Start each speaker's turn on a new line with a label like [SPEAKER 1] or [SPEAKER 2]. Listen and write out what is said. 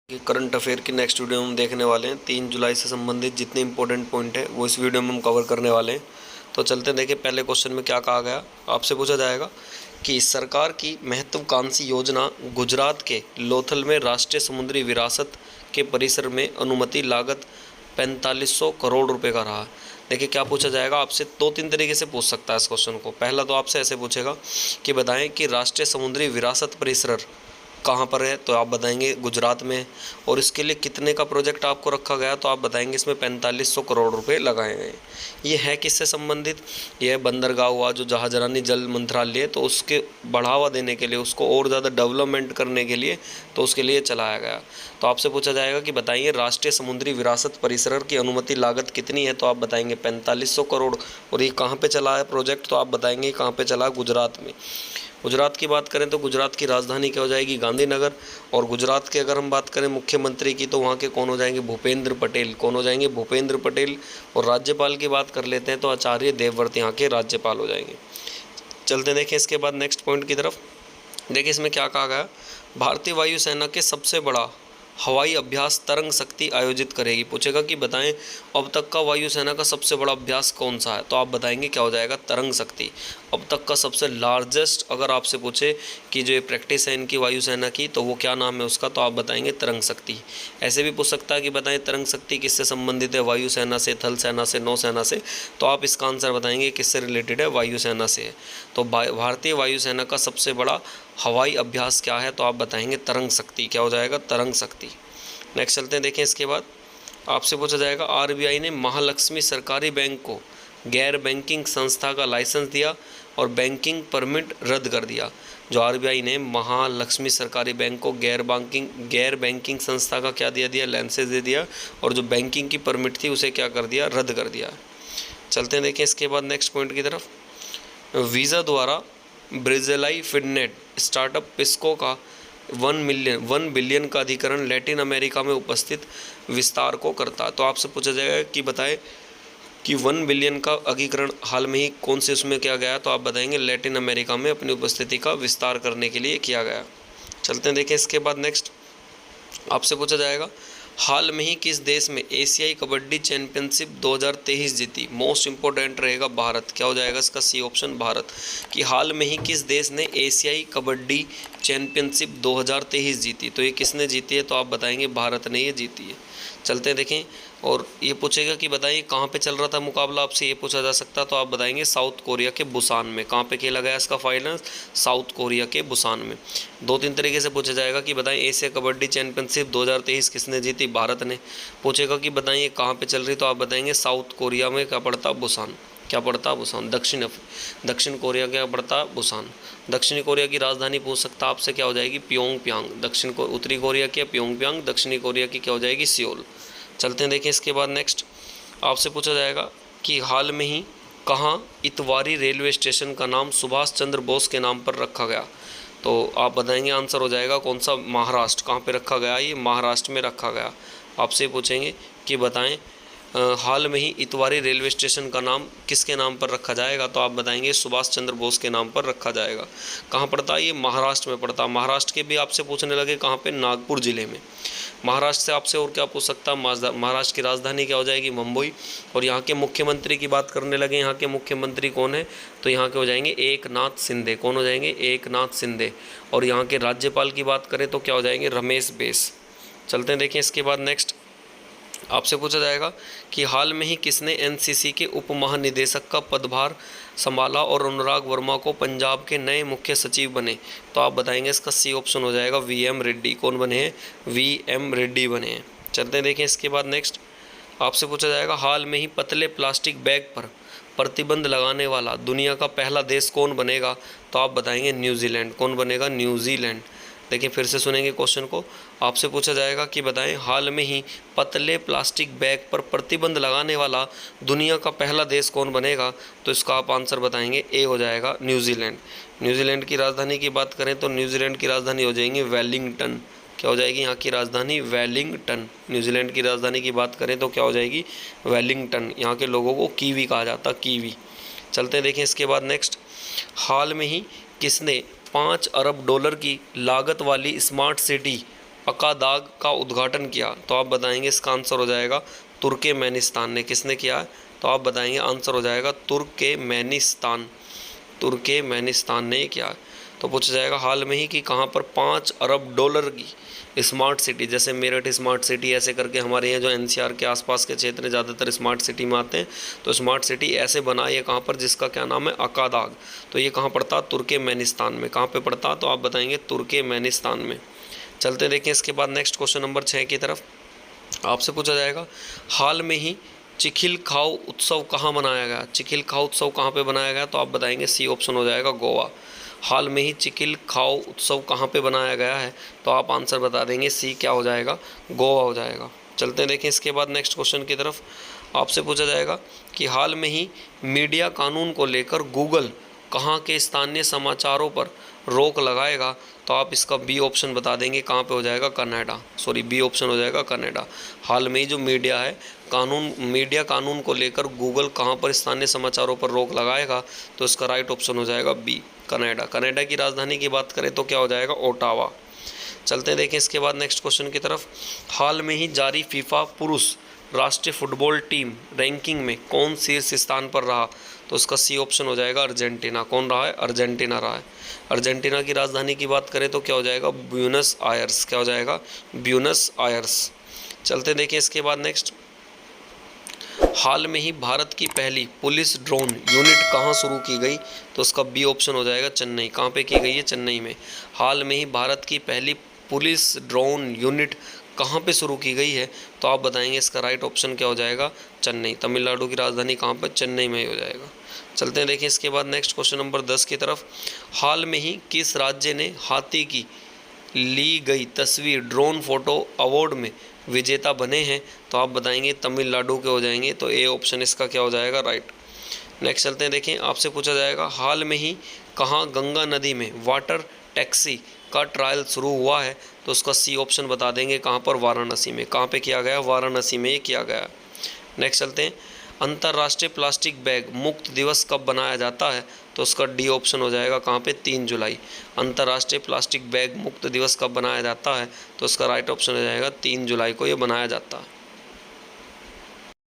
[SPEAKER 1] कि current affair की next video में हम देखने वाले हैं 3 जुलाई से संबंधित जितने इंपॉर्टेंट पॉइंट है वो इस वीडियो में हम कवर करने वाले हैं। तो चलते हैं, देखिए पहले क्वेश्चन में क्या कहा गया। आपसे पूछा जाएगा कि सरकार की महत्वाकांक्षी योजना गुजरात के लोथल में राष्ट्रीय समुद्री विरासत के परिसर में अनुमति लागत 4500 करोड़ रुपए का रहा। देखिए क्या पूछा जाएगा आपसे, दो तीन तरीके से पूछ सकता है इस क्वेश्चन को। पहला तो आपसे ऐसे पूछेगा कि बताएं कि राष्ट्रीय समुद्री विरासत परिसर कहाँ पर है, तो आप बताएंगे गुजरात में। और इसके लिए कितने का प्रोजेक्ट आपको रखा गया, तो आप बताएंगे इसमें 4500 करोड़ रुपए लगाए गए। ये है किससे संबंधित, ये है बंदरगाह हुआ जो जहाजरानी जल मंत्रालय है, तो उसके बढ़ावा देने के लिए, उसको और ज़्यादा डेवलपमेंट करने के लिए, तो उसके लिए चलाया गया। तो आपसे पूछा जाएगा कि बताइए राष्ट्रीय समुद्री विरासत परिसर की अनुमति लागत कितनी है, तो आप बताएंगे 4500 करोड़। और ये कहाँ पे चला है प्रोजेक्ट, तो आप बताएंगे कहाँ पे चला, गुजरात में। गुजरात की बात करें तो गुजरात की राजधानी क्या हो जाएगी, गांधीनगर। और गुजरात के अगर हम बात करें मुख्यमंत्री की, तो वहाँ के कौन हो जाएंगे, भूपेंद्र पटेल। कौन हो जाएंगे, भूपेंद्र पटेल। और राज्यपाल की बात कर लेते हैं तो आचार्य देवव्रत यहाँ के राज्यपाल हो जाएंगे। चलते देखें इसके बाद नेक्स्ट पॉइंट की तरफ। देखिए इसमें क्या कहा गया, भारतीय वायुसेना के सबसे बड़ा हवाई अभ्यास तरंग शक्ति आयोजित करेगी। पूछेगा कि बताएं अब तक का वायुसेना का सबसे बड़ा अभ्यास कौन सा है, तो आप बताएंगे क्या हो जाएगा, तरंग शक्ति। अब तक का सबसे लार्जेस्ट अगर आपसे पूछे कि जो ये प्रैक्टिस है इनकी वायुसेना की, तो वो क्या नाम है उसका, तो आप बताएंगे तरंग शक्ति। ऐसे भी पूछ सकता है कि बताएं तरंग शक्ति किससे संबंधित है, वायुसेना से, थल सेना से, नौसेना से। तो आप इसका आंसर बताएंगे किससे रिलेटेड है, वायुसेना से है। तो भारतीय वायुसेना का सबसे बड़ा हवाई अभ्यास क्या है, तो आप बताएंगे तरंग शक्ति। क्या हो जाएगा, तरंग शक्ति। नेक्स्ट चलते हैं, देखें इसके बाद आपसे पूछा जाएगा आरबीआई ने महालक्ष्मी सरकारी बैंक को गैर बैंकिंग संस्था का लाइसेंस दिया और बैंकिंग परमिट रद्द कर दिया। जो आरबीआई ने महालक्ष्मी सरकारी बैंक को गैर बैंकिंग संस्था का क्या दिया, लाइसेंस दे दिया। और जो बैंकिंग की परमिट थी उसे क्या कर दिया, रद्द कर दिया। चलते हैं, देखें इसके बाद नेक्स्ट पॉइंट की तरफ। वीज़ा द्वारा ब्रिजेलाई फिननेट स्टार्टअप पिस्को का 1 बिलियन का अधिकरण लैटिन अमेरिका में उपस्थित विस्तार को करता। तो आपसे पूछा जाएगा कि बताएं कि 1 बिलियन का अधिकरण हाल में ही कौन से उसमें किया गया, तो आप बताएंगे लैटिन अमेरिका में अपनी उपस्थिति का विस्तार करने के लिए किया गया। चलते हैं, देखें इसके बाद नेक्स्ट आपसे पूछा जाएगा हाल में ही किस देश में एशियाई कबड्डी चैंपियनशिप 2023 जीती। मोस्ट इंपॉर्टेंट रहेगा भारत। क्या हो जाएगा इसका, सी ऑप्शन भारत। कि हाल में ही किस देश ने एशियाई कबड्डी चैंपियनशिप 2023 जीती, तो ये किसने जीती है, तो आप बताएंगे भारत ने ये जीती है। चलते हैं, देखें। और ये पूछेगा कि बताइए कहाँ पे चल रहा था मुकाबला, आपसे ये पूछा जा सकता है, तो आप बताएंगे साउथ कोरिया के बुसान में। कहाँ पे खेला गया इसका फाइनल, साउथ कोरिया के बुसान में। दो तीन तरीके से पूछा जाएगा कि बताएं एशिया कबड्डी चैंपियनशिप 2023 किसने जीती, भारत ने। पूछेगा कि बताइए कहाँ पे चल रही, तो आप बताएंगे साउथ कोरिया में क्या पड़ता, बुसान। क्या पड़ता, बुसान। दक्षिण कोरिया क्या पड़ता, बुसान। दक्षिणी कोरिया की राजधानी पूछ सकता आपसे, क्या हो जाएगी, प्योंगयांग। उत्तरी कोरिया की प्योंगयांग, दक्षिणी कोरिया की क्या हो जाएगी, सियोल। चलते हैं, देखें इसके बाद नेक्स्ट आपसे पूछा जाएगा कि हाल में ही कहाँ इतवारी रेलवे स्टेशन का नाम सुभाष चंद्र बोस के नाम पर रखा गया, तो आप बताएंगे आंसर हो जाएगा कौन सा, महाराष्ट्र। कहाँ पे रखा गया, ये महाराष्ट्र में रखा गया। आपसे पूछेंगे कि बताएं हाल में ही इतवारी रेलवे स्टेशन का नाम किसके नाम पर रखा जाएगा, तो आप बताएंगे सुभाष चंद्र बोस के नाम पर रखा जाएगा। कहाँ पड़ता है, ये महाराष्ट्र में पड़ता। महाराष्ट्र के भी आपसे पूछने लगे कहाँ पे, नागपुर ज़िले में। महाराष्ट्र से आपसे और क्या पूछ सकता है, महाराष्ट्र की राजधानी क्या हो जाएगी, मुंबई। और यहाँ के मुख्यमंत्री की बात करने लगे, यहाँ के मुख्यमंत्री कौन है, तो यहाँ के हो जाएंगे एकनाथ शिंदे। कौन हो जाएंगे, एकनाथ शिंदे। और यहाँ के राज्यपाल की बात करें तो क्या हो जाएंगे, रमेश बैस। चलते हैं, देखें इसके बाद नेक्स्ट आपसे पूछा जाएगा कि हाल में ही किसने एनसीसी के उप महानिदेशक का पदभार संभाला और अनुराग वर्मा को पंजाब के नए मुख्य सचिव बने, तो आप बताएंगे इसका सी ऑप्शन हो जाएगा वीएम रेड्डी। कौन बने हैं, वीएम रेड्डी बने हैं। चलते हैं, देखें इसके बाद नेक्स्ट आपसे पूछा जाएगा हाल में ही पतले प्लास्टिक बैग पर प्रतिबंध लगाने वाला दुनिया का पहला देश कौन बनेगा, तो आप बताएंगे न्यूजीलैंड। कौन बनेगा, न्यूजीलैंड। देखिए फिर से सुनेंगे क्वेश्चन को। आपसे पूछा जाएगा कि बताएं हाल में ही पतले प्लास्टिक बैग पर प्रतिबंध लगाने वाला दुनिया का पहला देश कौन बनेगा, तो इसका आप आंसर बताएंगे, ए हो जाएगा न्यूजीलैंड। न्यूजीलैंड की राजधानी की बात करें तो न्यूजीलैंड की राजधानी हो जाएगी वेलिंगटन। क्या हो जाएगी यहाँ की राजधानी, वेलिंगटन। न्यूजीलैंड की राजधानी की बात करें तो क्या हो जाएगी, वेलिंगटन। यहाँ के लोगों को कीवी कहा जाता, कीवी। चलते देखें इसके बाद नेक्स्ट हाल में ही किसने $5 अरब की लागत वाली स्मार्ट सिटी अकादाग का उद्घाटन किया? तो आप बताएंगे इसका आंसर हो जाएगा तुर्कमेनिस्तान ने। किसने किया है? तो आप बताएंगे आंसर हो जाएगा तुर्कमेनिस्तान। तुर्कमेनिस्तान ने किया है। तो पूछा जाएगा हाल में ही कि कहाँ पर 5 अरब डॉलर की स्मार्ट सिटी, जैसे मेरठ स्मार्ट सिटी ऐसे करके हमारे यहाँ जो एनसीआर के आसपास के क्षेत्र ज़्यादातर स्मार्ट सिटी में आते हैं, तो स्मार्ट सिटी ऐसे बनाई है कहाँ पर, जिसका क्या नाम है? अकादाग। तो ये कहाँ पड़ता? तुर्कमेनिस्तान में। कहाँ पे पड़ता? तो आप बताएंगे तुर्कमेनिस्तान में। चलते देखें इसके बाद नेक्स्ट क्वेश्चन नंबर 6 की तरफ। आपसे पूछा जाएगा हाल में ही चिखिल खाओ उत्सव कहाँ मनाया गया? चिखिल खाओ उत्सव कहाँ पे बनाया गया? तो आप बताएंगे सी ऑप्शन हो जाएगा गोवा। हाल में ही चिखिल खाओ उत्सव कहाँ पे बनाया गया है? तो आप आंसर बता देंगे सी क्या हो जाएगा? गोवा हो जाएगा। चलते हैं देखें इसके बाद नेक्स्ट क्वेश्चन की तरफ। आपसे पूछा जाएगा कि हाल में ही मीडिया कानून को लेकर गूगल कहाँ के स्थानीय समाचारों पर रोक लगाएगा? तो आप इसका बी ऑप्शन बता देंगे कहाँ पे हो जाएगा? कनाडा। सॉरी, बी ऑप्शन हो जाएगा कनाडा। हाल में ही जो मीडिया है मीडिया कानून को लेकर गूगल कहाँ पर स्थानीय समाचारों पर रोक लगाएगा? तो इसका राइट ऑप्शन हो जाएगा बी, कनाडा। कनाडा की राजधानी की बात करें तो क्या हो जाएगा? ओटावा। चलते हैं देखें इसके बाद नेक्स्ट क्वेश्चन की तरफ। हाल में ही जारी फीफा पुरुष राष्ट्रीय फुटबॉल टीम रैंकिंग में कौन शीर्ष स्थान पर रहा? तो उसका सी ऑप्शन हो जाएगा अर्जेंटीना। कौन रहा है? अर्जेंटीना रहा है। अर्जेंटीना की राजधानी की बात करें तो क्या हो जाएगा? Buenos Aires. क्या हो जाएगा? Buenos Aires. चलते देखें इसके बाद नेक्स्ट। हाल में ही भारत की पहली पुलिस ड्रोन यूनिट कहाँ शुरू की गई? तो उसका बी ऑप्शन हो जाएगा चेन्नई। कहाँ पे की गई है? चेन्नई में। हाल में ही भारत की पहली पुलिस ड्रोन यूनिट कहाँ पे शुरू की गई है? तो आप बताएंगे इसका राइट ऑप्शन क्या हो जाएगा? चेन्नई। तमिलनाडु की राजधानी कहाँ पर? चेन्नई में ही हो जाएगा। चलते हैं देखें इसके बाद नेक्स्ट क्वेश्चन नंबर 10 की तरफ। हाल में ही किस राज्य ने हाथी की ली गई तस्वीर ड्रोन फोटो अवार्ड में विजेता बने हैं? तो आप बताएंगे तमिलनाडु के हो जाएंगे। तो ए ऑप्शन इसका क्या हो जाएगा? राइट। नेक्स्ट चलते हैं देखें। आपसे पूछा जाएगा हाल में ही कहाँ गंगा नदी में वाटर टैक्सी का ट्रायल शुरू हुआ है? तो उसका सी ऑप्शन बता देंगे कहाँ पर? वाराणसी में। कहाँ पे किया गया? वाराणसी में ये किया गया। नेक्स्ट चलते हैं। अंतर्राष्ट्रीय प्लास्टिक बैग मुक्त दिवस कब बनाया जाता है? तो उसका डी ऑप्शन हो जाएगा कहाँ पे? 3 जुलाई। अंतर्राष्ट्रीय प्लास्टिक बैग मुक्त दिवस कब बनाया जाता है? तो उसका राइट ऑप्शन हो जाएगा 3 जुलाई को ये बनाया जाता है।